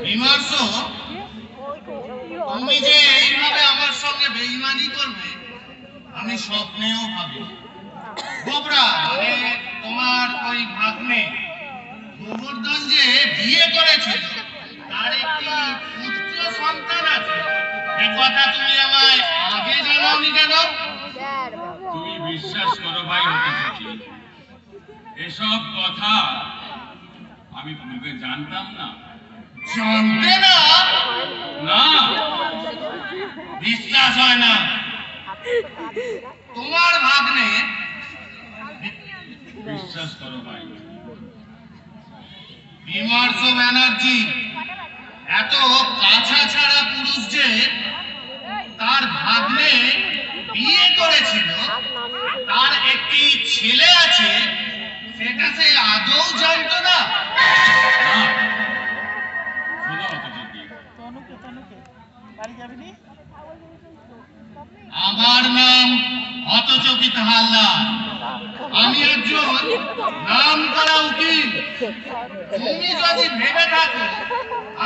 বিমর্ষ, তুমি যে এইভাবে আমার সঙ্গে বেঈমানি করবে আমি স্বপ্নেও ভাবি। গোবরা মানে তোমার ওই ভাগ্নে গোবর্ধন যে বিয়ে করেছিল তার একটি পুত্র সন্তান আছে, এই কথা তুমি আমায় আগে জানাওনি কেন? তুমি বিশ্বাস করো ভাই হতে, এসব কথা আমি পূর্বে জানতাম না। জানতে না? না, বিশ্বাস হয় না। তোমার ভাগ্নে, বিশ্বাস করো ভাই। বিমর্ষ ব্যানার্জি এত কাছা ছাড়া পুরুষ যে তার ভাগ্নে বিয়ে করেছিল, তার একটি ছেলে আছে, সেটা সে আদৌ জানতো না। আমার নাম হতচকিত হালদার, আমি একজন নাম করা উকিল। তুমি যদি ভেবে থাকো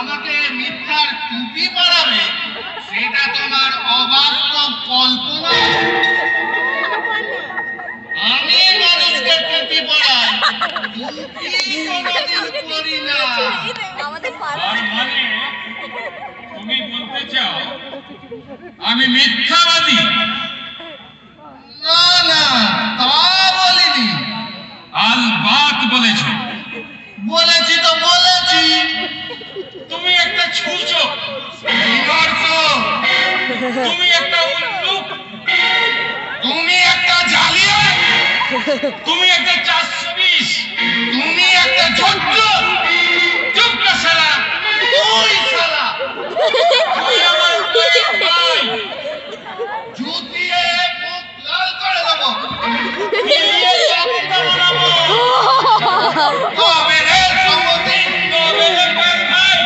আমাকে মিথ্যার টুপি পরাবে, সেটা তোমার অবাস্তব কল্পনা। আমি মানুষকে টুপি পরাই, টুপি কোনোদিন পরি না। মানে তুমি বলতে চাও আমি মিথ্যাবাদী? না না, তা বলিনি। আলবাত বলেছ। বলেছি তো বলেছি। তুমি একটা ছুঁচো, বিমর্ষ, তুমি একটা উল্লুক, তুমি একটা জালিয়াত, তুমি একটা 420, তুমি একটা ছোট্ট। চুপ কর শালা। তুই শালা তুই আমার মেয়ের ভাই। জুতিয়ে মুখ লাল করে দেবো। মিলিয়ে চাকরিটা বানাবো। কবে রে সম্মতি? তবে দেখবেন ভাই।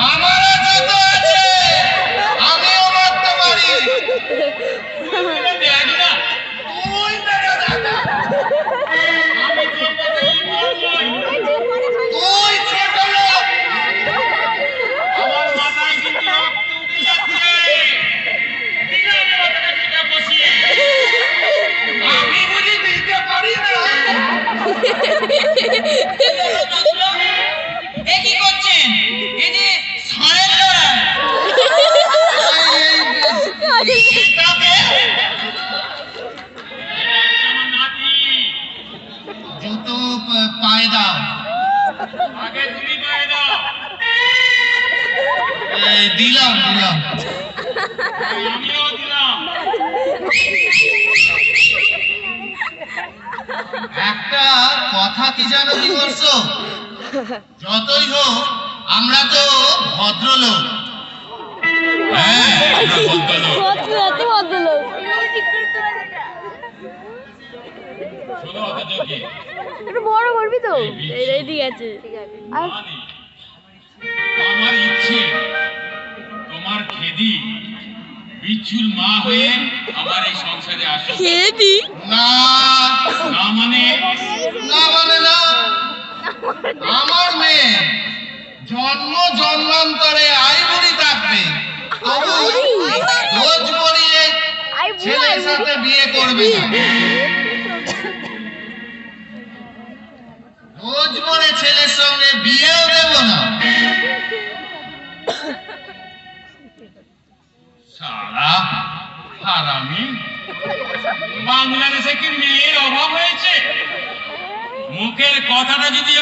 আমারও জুতো আছে, আমিও মারতে পারি। দেখ না, তুই মেরে দেখা। আমি তোর মতো ইমর নই। তুই ছোট লোক। আমার মাথায় কিন্তু রক্ত উঠে যাচ্ছে। দিলাম মাথাটা কেটে বসিয়ে। আমি বুঝি দিতে পারি না। এ কি করছেন? এই যে ষাঁড়ের লড়াই। এটাকে আমার নাতি। জুতো পায়ে দাও। আগে তুমি পায়ে দাও। দিলাম দিলাম। আমিও দিলাম। একটা কথা কি জানো বিমর্ষ, যতই হোক আমরা তো ভদ্রলোক। হ্যাঁ, আমরা ভদ্রলোক। শোনো হতযোগী, একটু বড় করবি তো? এই বিচ্ছু। ঠিক আছে। মানি, আমার ইচ্ছে তোমার খেদি বিচ্ছুর মা হয়ে আমার এই সংসারে আসো। খেদি? না না মানে? না মানে না, আমার মেয়ে জন্ম জন্মান্তরে আইবুড়ি থাকবে, তবু রোজ বলিয়ে ছেলের সাথে বিয়ে করবে না। রোজ বলে ছেলের সঙ্গে বিয়েও দেব না। সারা হারামি, বাংলাদেশে কি মেয়ের অভাব হয়েছে? মুখের কথাটা যদি